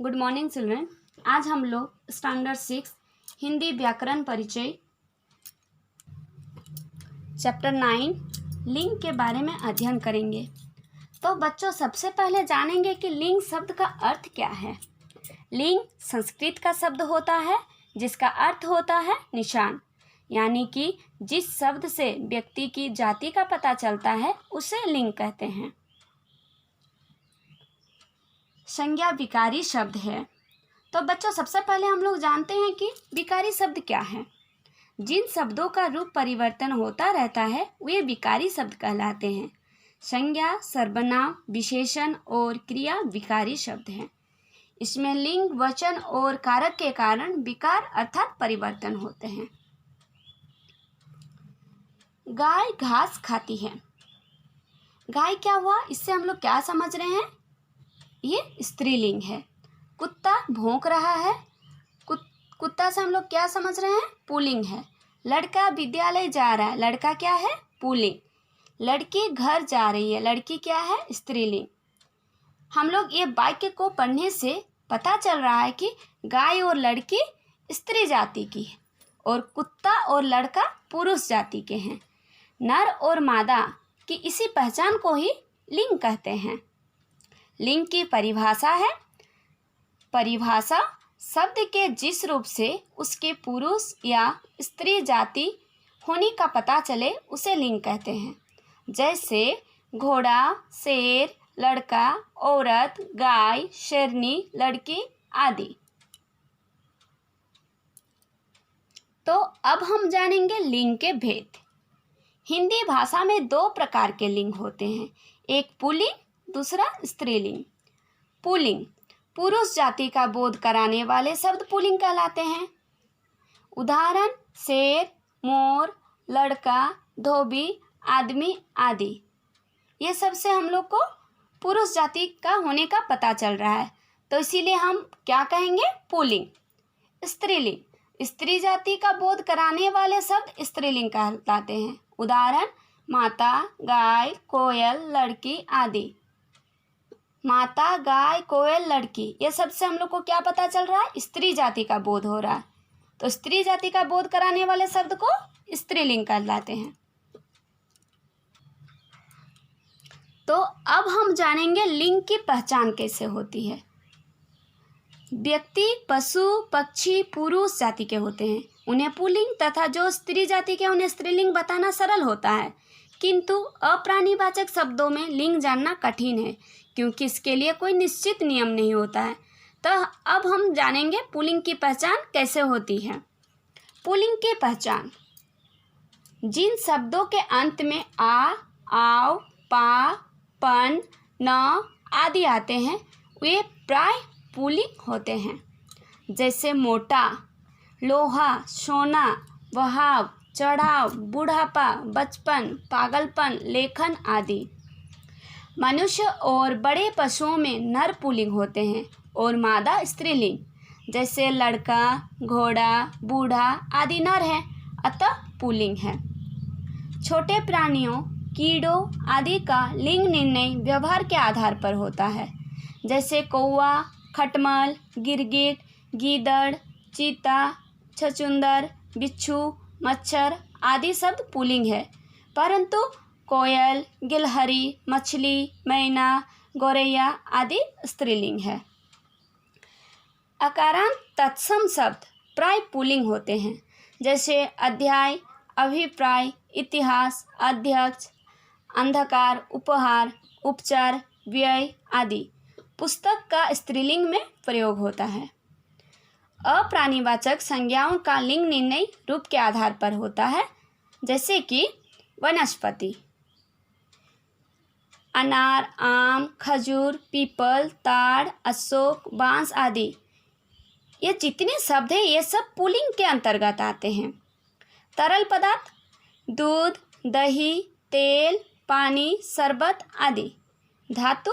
Good morning children. आज हम लोग स्टैंडर्ड 6 हिंदी व्याकरण परिचय चैप्टर 9 लिंग के बारे में अध्ययन करेंगे। तो बच्चों, सबसे पहले जानेंगे कि लिंग शब्द का अर्थ क्या है। लिंग संस्कृत का शब्द होता है जिसका अर्थ होता है निशान, यानी कि जिस शब्द से व्यक्ति की जाति का पता चलता है उसे लिंग कहते हैं। संज्ञा विकारी शब्द है। तो बच्चों, सबसे पहले हम लोग जानते हैं कि विकारी शब्द क्या है। जिन शब्दों का रूप परिवर्तन होता रहता है वे विकारी शब्द कहलाते हैं। संज्ञा, सर्वनाम, विशेषण और क्रिया विकारी शब्द हैं। इसमें लिंग, वचन और कारक के कारण विकार अर्थात परिवर्तन होते हैं। गाय घास खाती है। गाय क्या हुआ, इससे हम लोग क्या समझ रहे हैं? ये स्त्रीलिंग है। कुत्ता भौंक रहा है। कुत्ता से हम लोग क्या समझ रहे हैं? पुल्लिंग है। लड़का विद्यालय जा रहा है। लड़का क्या है? पुल्लिंग। लड़की घर जा रही है। लड़की क्या है? स्त्रीलिंग। हम लोग ये वाक्य को पढ़ने से पता चल रहा है कि गाय और लड़की स्त्री जाति की है और कुत्ता और लड़का पुरुष जाति के हैं। नर और मादा की इसी पहचान को ही लिंग कहते हैं। लिंग की परिभाषा है। परिभाषा शब्द के जिस रूप से उसके पुरुष या स्त्री जाति होने का पता चले उसे लिंग कहते हैं। जैसे घोड़ा, शेर, लड़का, औरत, गाय, शेरनी, लड़की आदि। तो अब हम जानेंगे लिंग के भेद। हिंदी भाषा में दो प्रकार के लिंग होते हैं, एक पुल्लिंग, दूसरा स्त्रीलिंग। पुल्लिंग पुरुष जाति का बोध कराने वाले शब्द पुल्लिंग कहलाते हैं। उदाहरण शेर, मोर, लड़का, धोबी, आदमी आदि। ये सब से हम लोग को पुरुष जाति का होने का पता चल रहा है, तो इसीलिए हम क्या कहेंगे? पुल्लिंग। स्त्रीलिंग स्त्री जाति का बोध कराने वाले शब्द स्त्रीलिंग कहलाते हैं। उदाहरण माता, गाय, कोयल, लड़की आदि। माता, गाय, कोयल, लड़की, ये सब से हम लोग को क्या पता चल रहा है? स्त्री जाति का बोध हो रहा है, तो स्त्री जाति का बोध कराने वाले शब्द को स्त्रीलिंग कहलाते हैं। तो अब हम जानेंगे लिंग की पहचान कैसे होती है। व्यक्ति पशु, पक्षी, पुरुष जाति के होते हैं, उन्हें पुल्लिंग, तथा जो स्त्री जाति के उन्हें स्त्रीलिंग बताना सरल होता है। किंतु अप्राणीवाचक शब्दों में लिंग जानना कठिन है, क्योंकि इसके लिए कोई निश्चित नियम नहीं होता है। तो अब हम जानेंगे पुल्लिंग की पहचान कैसे होती है। पुल्लिंग की पहचान: जिन शब्दों के अंत में आ, आओ, पा, पन, न आदि आते हैं वे प्राय पुल्लिंग होते हैं। जैसे मोटा, लोहा, सोना, वहाव, चढ़ाव, बुढ़ापा, बचपन, पागलपन, लेखन आदि। मनुष्य और बड़े पशुओं में नर पुल्लिंग होते हैं और मादा स्त्रीलिंग। जैसे लड़का, घोड़ा, बूढ़ा आदि नर हैं, अतः पुल्लिंग है। छोटे प्राणियों, कीड़ों आदि का लिंग निर्णय व्यवहार के आधार पर होता है। जैसे कौवा, खटमल, गिरगिट, गीदड़, चीता, छछूंदर, बिच्छू, मच्छर आदि शब्द पुल्लिंग है, परंतु कोयल, गिलहरी, मछली, मैना, गौरैया आदि स्त्रीलिंग है। अकारांत तत्सम शब्द प्राय पुल्लिंग होते हैं। जैसे अध्याय, अभिप्राय, इतिहास, अध्यक्ष, अंधकार, उपहार, उपचार, व्यय आदि। पुस्तक का स्त्रीलिंग में प्रयोग होता है। अप्राणीवाचक संज्ञाओं का लिंग निर्णय रूप के आधार पर होता है। जैसे कि वनस्पति, अनार, आम, खजूर, पीपल, ताड़, अशोक, बांस आदि। ये जितने शब्द हैं ये सब पुल्लिंग के अंतर्गत आते हैं। तरल पदार्थ, दूध, दही, तेल, पानी, शरबत आदि। धातु,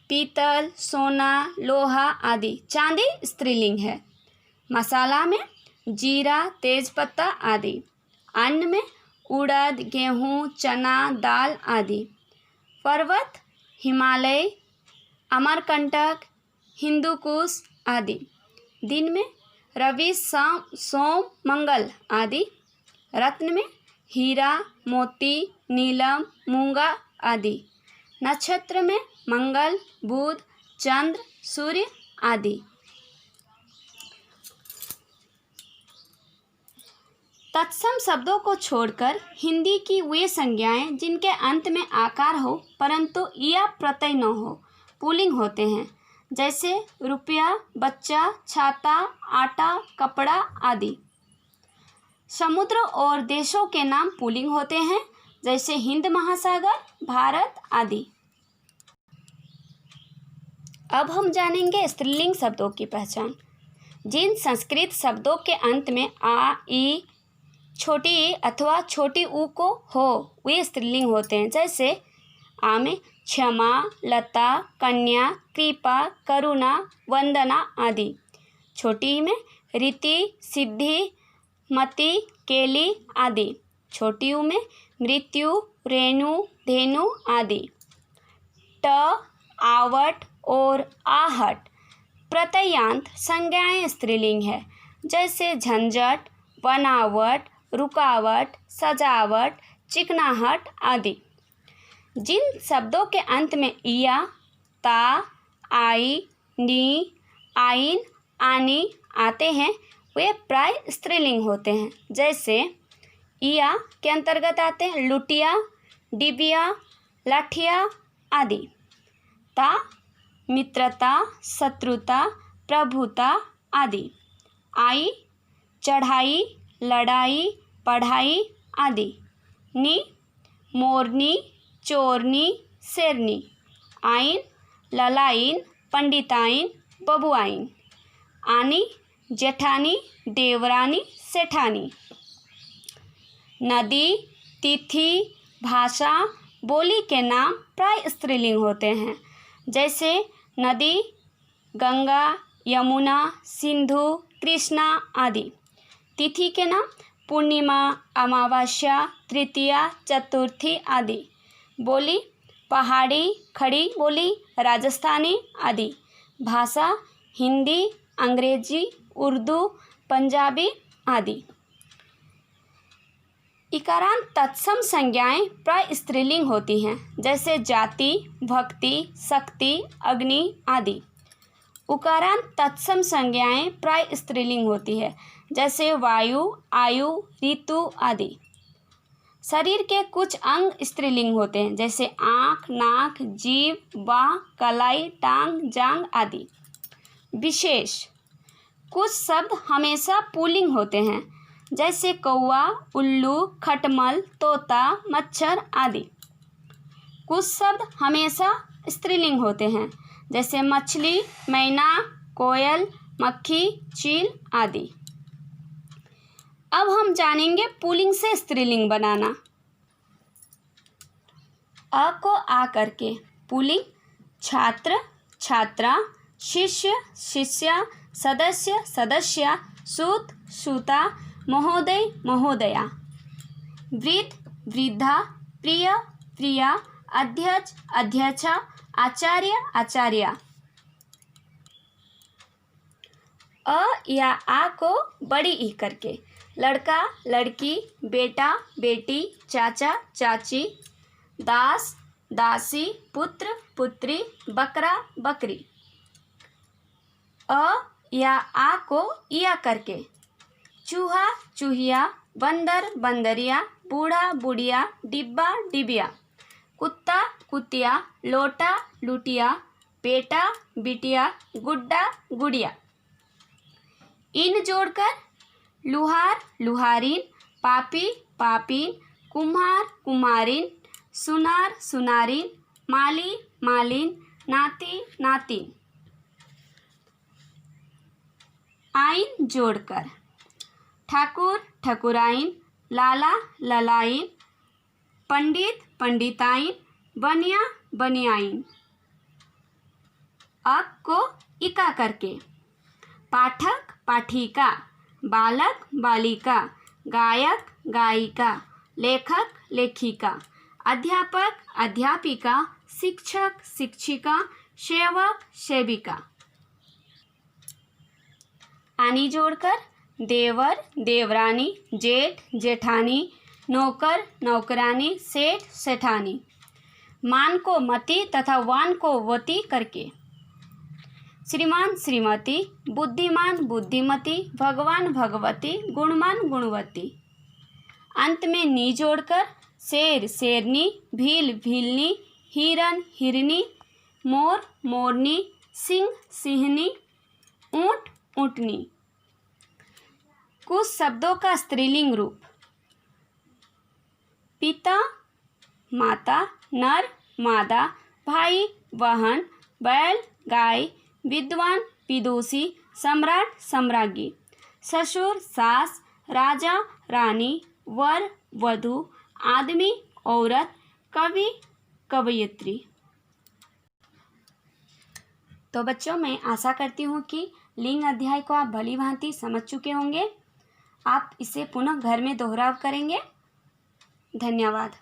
पीतल, सोना, लोहा आदि। चांदी स्त्रीलिंग है। मसाला में जीरा, तेजपत्ता आदि। अन्न में उड़द, गेहूँ, चना, दाल आदि। पर्वत, हिमालय, अमरकंटक, हिंदुकुश आदि। दिन में रवि, सोम, मंगल आदि। रत्न में हीरा, मोती, नीलम, मूंगा आदि। नक्षत्र में मंगल, बुध, चंद्र, सूर्य आदि। तत्सम शब्दों को छोड़कर हिंदी की वे संज्ञाएं जिनके अंत में आकार हो परंतु या प्रत्यय न हो पुल्लिंग होते हैं, जैसे रुपया, बच्चा, छाता, आटा, कपड़ा आदि। समुद्र और देशों के नाम पुल्लिंग होते हैं, जैसे हिंद महासागर, भारत आदि। अब हम जानेंगे स्त्रीलिंग शब्दों की पहचान। जिन संस्कृत शब्दों के अंत में आ, ई, छोटी ई अथवा छोटी ऊ को हो वे स्त्रीलिंग होते हैं, जैसे आ में क्षमा, लता, कन्या, कृपा, करुणा, वंदना आदि। छोटी ई में रीति, सिद्धि, मति, केली आदि। छोटी ऊ में मृत्यु, रेणु, धेनु आदि। ट, आवट और आहट प्रत्ययांत संज्ञाएं स्त्रीलिंग है, जैसे झंझट, बनावट, रुकावट, सजावट, चिकनाहट आदि। जिन शब्दों के अंत में इया, ता, आई, नी, आइन, आनी आते हैं वे प्राय स्त्रीलिंग होते हैं, जैसे इया के अंतर्गत आते हैं लुटिया, डिबिया, लाठिया आदि। ता मित्रता, शत्रुता, प्रभुता आदि। आई चढ़ाई, लड़ाई, पढ़ाई आदि। नी मोरनी, चोरनी, शेरनी। आइन ललाइन, पंडिताइन, बबुआइन। आनी जेठानी, देवरानी, सेठानी। नदी, तिथि, भाषा, बोली के नाम प्राय स्त्रीलिंग होते हैं, जैसे नदी गंगा, यमुना, सिंधु, कृष्णा आदि। तिथि के नाम पूर्णिमा, अमावस्या, तृतीया, चतुर्थी आदि। बोली पहाड़ी, खड़ी बोली, राजस्थानी आदि। भाषा हिंदी, अंग्रेजी, उर्दू, पंजाबी आदि। इकारांत तत्सम संज्ञाएं प्राय स्त्रीलिंग होती हैं, जैसे जाति, भक्ति, शक्ति, अग्नि आदि। उकारांत तत्सम संज्ञाएं प्राय स्त्रीलिंग होती है, जैसे वायु, आयु, ऋतु आदि। शरीर के कुछ अंग स्त्रीलिंग होते हैं, जैसे आँख, नाक, जीभ, बाह, कलाई, टांग, जांग आदि। विशेष कुछ शब्द हमेशा पुल्लिंग होते हैं, जैसे कौवा, उल्लू, खटमल, तोता, मच्छर आदि। कुछ शब्द हमेशा स्त्रीलिंग होते हैं, जैसे मछली, मैना, कोयल, मक्खी, चील आदि। अब हम जानेंगे पुल्लिंग से स्त्रीलिंग बनाना। अ को आ करके पुल्लिंग छात्र, छात्रा, शिष्य, शिष्या, सदस्य, सदस्या, सूत, सूता, महोदय, महोदया। वृद्ध, वृद्धा, प्रिय, प्रिया, अध्यक्ष, अध्यक्षा, आचार्य, आचार्या। अ या आ को बड़ी ई करके लड़का, लड़की, बेटा, बेटी, चाचा, चाची, दास, दासी, पुत्र, पुत्री, बकरा, बकरी। अ या आ को इया करके चूहा, चूहिया, बंदर, बंदरिया, बूढ़ा, बुढ़िया, डिब्बा, डिबिया, कुत्ता, कुतिया, लोटा, लुटिया, बेटा, बिटिया, गुड्डा, गुड़िया। इन जोड़कर लुहार, लुहारीन, पापी, पापीन, कुम्हार, कुम्हारीन, सुनार, सुनारीन, माली, मालीन, नाती, नातीन। आइन जोड़कर ठाकुर, ठकुराइन, लाला, ललाइन, पंडित, पंडिताइन, बनिया, बनियाइन। अक को इका करके पाठक, पाठिका, बालक, बालिका, गायक, गायिका, लेखक, लेखिका, अध्यापक, अध्यापिका, शिक्षक, शिक्षिका, सेवक, सेविका। आनी जोड़कर देवर, देवरानी, जेठ, जेठानी, नौकर, नौकरानी, सेठ, सेठानी। मान को मति तथा वान को वती करके श्रीमान, श्रीमती, बुद्धिमान, बुद्धिमती, भगवान, भगवती, गुणमान, गुणवती। अंत में नी जोड़कर शेर, शेरनी, भील, भीलनी, हिरन, हिरनी, मोर, मोरनी, सिंह, सिंहनी, ऊंट, ऊंटनी। कुछ शब्दों का स्त्रीलिंग रूप: पिता, माता, नर, मादा, भाई, बहन, बैल, गाय, विद्वान, विदुषी, सम्राट, सम्राज्ञी। ससुर, सास, राजा, रानी, वर, वधू, आदमी, औरत, कवि, कवयित्री। तो बच्चों, मैं आशा करती हूँ कि लिंग अध्याय को आप भली भांति समझ चुके होंगे। आप इसे पुनः घर में दोहराव करेंगे। धन्यवाद।